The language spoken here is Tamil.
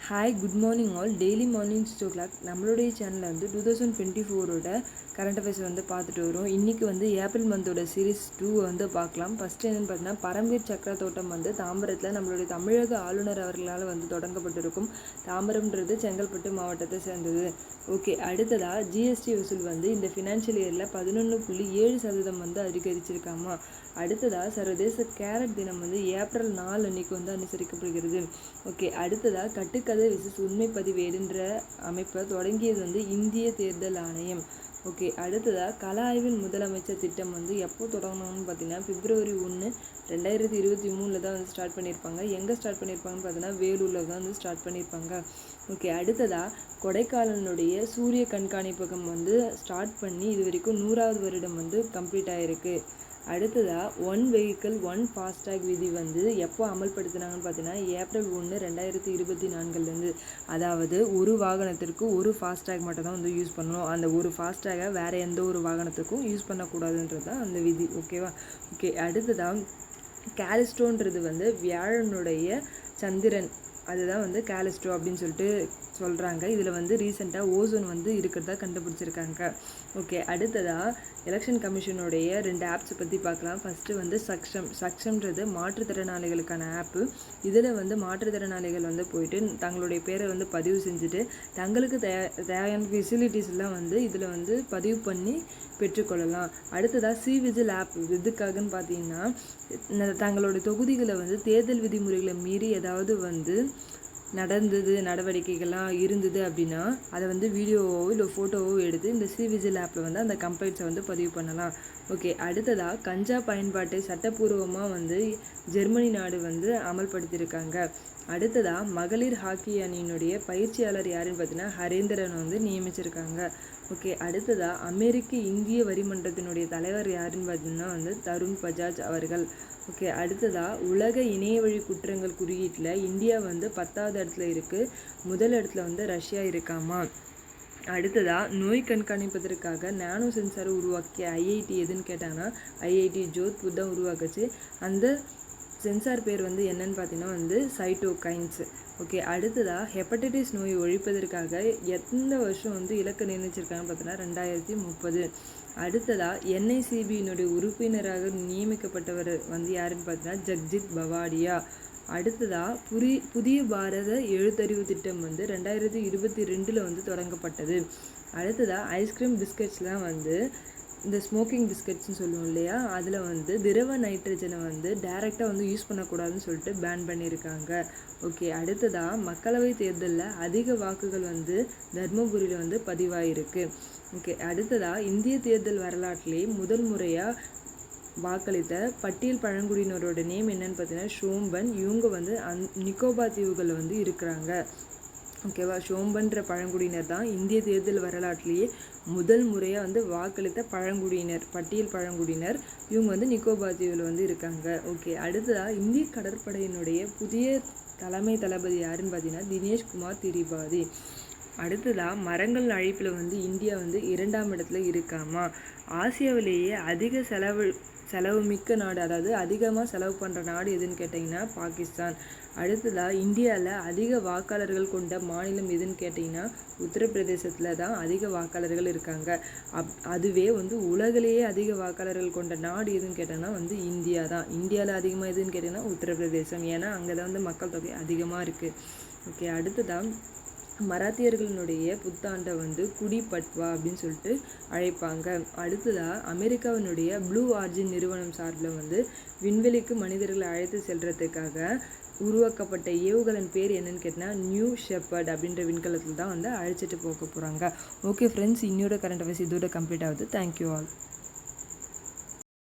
Hi good morning all. Daily morning 6 o'clock நம்மளுடைய சேனலில் வந்து 2024ஓட கரண்ட் அஃபேர்ஸ் வந்து பார்த்துட்டு வரும். இன்றைக்கி வந்து ஏப்ரல் மந்தோட சீரீஸ் 2 வந்து பார்க்கலாம். ஃபஸ்ட்டு என்னென்னு பார்த்தீங்கன்னா, பரம்பீர் சக்கர தோட்டம் வந்து தாம்பரத்தில் நம்மளுடைய தமிழக ஆளுநர் அவர்களால் வந்து தொடங்கப்பட்டிருக்கும். தாம்பரம்ன்றது செங்கல்பட்டு மாவட்டத்தை சேர்ந்தது. ஓகே, அடுத்ததாக ஜிஎஸ்டி வசூல் வந்து இந்த ஃபினான்ஷியல் இயரில் 11.7% வந்து அதிகரிச்சிருக்காமா. அடுத்ததாக சர்வதேச கேரட் தினம் வந்து ஏப்ரல் 4 அன்னைக்கு வந்து அனுசரிக்கப்படுகிறது. ஓகே, அடுத்ததாக கட்டுக்கதை விசஸ் உண்மை பதிவேடுன்ற அமைப்பை தொடங்கியது வந்து இந்திய தேர்தல் ஆணையம். ஓகே, அடுத்ததாக கல ஆய்வின் முதலமைச்சர் திட்டம் வந்து எப்போ தொடங்கணும்னு பார்த்தீங்கன்னா February 1, 2023 தான் வந்து ஸ்டார்ட் பண்ணியிருப்பாங்க. எங்கே ஸ்டார்ட் பண்ணியிருப்பாங்கன்னு பார்த்தீங்கன்னா வேலூரில் தான் வந்து ஸ்டார்ட் பண்ணியிருப்பாங்க. ஓகே, அடுத்ததாக கொடைக்கானலுடைய சூரிய கண்காணிப்பகம் வந்து ஸ்டார்ட் பண்ணி இது வரைக்கும் 100வது வருடம் வந்து கம்ப்ளீட் ஆகிருக்கு. அடுத்ததாக 1 வெஹிக்கிள் 1 ஃபாஸ்டேக் விதி வந்து எப்போ அமல்படுத்தினாங்கன்னு பார்த்தீங்கன்னா ஏப்ரல் 1, 2024 அதாவது ஒரு வாகனத்திற்கு ஒரு ஃபாஸ்டேக் மட்டும் தான் வந்து யூஸ் பண்ணணும். அந்த ஒரு ஃபாஸ்டேகை வேறு எந்த ஒரு வாகனத்துக்கும் யூஸ் பண்ணக்கூடாதுன்றது தான் அந்த விதி. ஓகேவா? ஓகே, அடுத்ததாக கேலிஸ்டோன்றது வந்து வியாழனுடைய சந்திரன், அதுதான் வந்து கேலிஸ்டோ அப்படின்னு சொல்லிட்டு சொல்கிறாங்க. இதில் வந்து ரீசெண்டாக ஓசோன் வந்து இருக்கிறதா கண்டுபிடிச்சிருக்காங்க. ஓகே, அடுத்ததாக எலெக்ஷன் கமிஷனுடைய 2 ஆப்ஸை பற்றி பார்க்கலாம். ஃபஸ்ட்டு வந்து சக்ஷம்ன்றது மாற்றுத்திறனாளிகளுக்கான ஆப்பு. இதில் வந்து மாற்றுத்திறனாளிகள் வந்து போயிட்டு தங்களுடைய பேரை வந்து பதிவு செஞ்சுட்டு தங்களுக்கு தேவையான ஃபெசிலிட்டிஸ்லாம் வந்து இதில் வந்து பதிவு பண்ணி பெற்றுக்கொள்ளலாம். அடுத்ததாக சிவிஜில் ஆப் எதுக்காகன்னு பார்த்தீங்கன்னா, தங்களுடைய தொகுதிகளை வந்து தேர்தல் விதிமுறைகளை மீறி ஏதாவது வந்து நடவடிக்கைகள்லாம் இருந்தது அப்படின்னா அதை வந்து வீடியோவோ இல்லை ஃபோட்டோவோ எடுத்து இந்த சிவிஜில் ஆப்பில் வந்து அந்த கம்ப்ளைண்ட்ஸை வந்து பதிவு பண்ணலாம். ஓகே, அடுத்ததாக கஞ்சா பயன்பாட்டை சட்டப்பூர்வமாக வந்து ஜெர்மனி நாடு வந்து அமல்படுத்தியிருக்காங்க. அடுத்ததாக மகளிர் ஹாக்கி அணியினுடைய பயிற்சியாளர் யாருன்னு பார்த்தீங்கன்னா ஹரேந்திரன் வந்து நியமிச்சிருக்காங்க. ஓகே, அடுத்ததாக அமெரிக்க இந்திய வரிமன்றத்தினுடைய தலைவர் யாருன்னு பார்த்தீங்கன்னா வந்து தருண் பஜாஜ் அவர்கள். ஓகே, அடுத்ததாக உலக இணையவழி குற்றங்கள் குறியீட்டில் இந்தியா வந்து 10வது இடத்துல இருக்குது. முதல் இடத்துல வந்து ரஷ்யா இருக்காமா. அடுத்ததாக நோய் கண்காணிப்பதற்காக நானோ சென்சாரை உருவாக்கிய ஐஐடி எதுன்னு கேட்டாங்கன்னா ஐஐடி ஜோத்பூர் தான் உருவாக்குச்சு. அந்த சென்சார் பேர் வந்து என்னன்னு பார்த்தீங்கன்னா வந்து சைட்டோகைன்ஸ். ஓகே, அடுத்ததாக ஹெப்படைட்டிஸ் நோயை ஒழிப்பதற்காக எந்த வருஷம் வந்து இலக்கு நிர்ணயிச்சிருக்காங்கன்னு பார்த்தீங்கன்னா 2030. அடுத்ததாக என்ஐசிபியினுடைய உறுப்பினராக நியமிக்கப்பட்டவர் வந்து யாருன்னு பார்த்தீங்கன்னா ஜக்ஜித் பவாடியா. அடுத்ததாக புதிய பாரத எழுத்தறிவு திட்டம் வந்து 2022 வந்து தொடங்கப்பட்டது. அடுத்ததாக ஐஸ்கிரீம் பிஸ்கட்ஸ்லாம் வந்து இந்த ஸ்மோக்கிங் பிஸ்கட்ஸ்னு சொல்லுவோம் இல்லையா, அதில் வந்து திரவ நைட்ரஜனை வந்து டைரெக்டாக வந்து யூஸ் பண்ணக்கூடாதுன்னு சொல்லிட்டு பேன் பண்ணியிருக்காங்க. ஓகே, அடுத்ததாக மக்களவை தேர்தலில் அதிக வாக்குகள் வந்து தர்மபுரியில் வந்து பதிவாயிருக்கு. ஓகே, அடுத்ததாக இந்திய தேர்தல் வரலாற்றிலேயே முதல் முறையாக வாக்களித்த பட்டியல் பழங்குடியினரோட நேம் என்னன்னு பார்த்தீங்கன்னா ஷோம்பன். இவங்க வந்து நிக்கோபார் தீவுகளில் வந்து இருக்கிறாங்க. ஓகேவா? ஷோம்பன்ற பழங்குடியினர் தான் இந்திய தேர்தல் வரலாற்றிலேயே முதல் முறையாக வந்து வாக்களித்த பழங்குடியினர், பட்டியல் பழங்குடியினர். இவங்க வந்து நிக்கோபார் தீவில் வந்து இருக்காங்க. ஓகே, அடுத்ததாக இந்திய கடற்படையினுடைய புதிய தலைமை தளபதி யாருன்னு பார்த்தீங்கன்னா தினேஷ்குமார் திரிபாதி. அடுத்ததாக மரங்கள் அழிப்பில் வந்து இந்தியா வந்து 2ஆம் இடத்துல இருக்காமா. ஆசியாவிலேயே அதிக செலவு மிக்க நாடு, அதாவது அதிகமாக செலவு பண்ணுற நாடு எதுன்னு கேட்டிங்கன்னா பாகிஸ்தான். அடுத்ததாக இந்தியாவில் அதிக வாக்காளர்கள் கொண்ட மாநிலம் எதுன்னு கேட்டிங்கன்னா உத்தரப்பிரதேசத்தில் தான் அதிக வாக்காளர்கள் இருக்காங்க. அதுவே வந்து உலகிலேயே அதிக வாக்காளர்கள் கொண்ட நாடு எதுன்னு கேட்டிங்கன்னா வந்து இந்தியா தான். இந்தியாவில் அதிகமாக எதுன்னு கேட்டிங்கன்னா உத்தரப்பிரதேசம். ஏன்னா அங்கே தான் வந்து மக்கள் தொகை அதிகமாக இருக்குது. ஓகே, அடுத்ததாக மராத்தியர்களினுடைய புத்தாண்டை வந்து குடி பட்வா அப்படின்னு சொல்லிட்டு அழைப்பாங்க. அடுத்ததாக அமெரிக்காவினுடைய ப்ளூ ஆர்ஜின் நிறுவனம் சார்பில் வந்து விண்வெளிக்கு மனிதர்களை அழைத்து செல்றதுக்காக உருவாக்கப்பட்ட ஏவுகலன் பேர் என்னன்னு கேட்டிங்கன்னா நியூ ஷெப்பர்ட் அப்படின்ற விண்கலத்தில் தான் வந்து அழைச்சிட்டு போக போகிறாங்க. ஓகே ஃப்ரெண்ட்ஸ், இன்னொரு கரண்ட் அஃபேர்ஸ் இதோட கம்ப்ளீட் ஆகுது. Thank you all.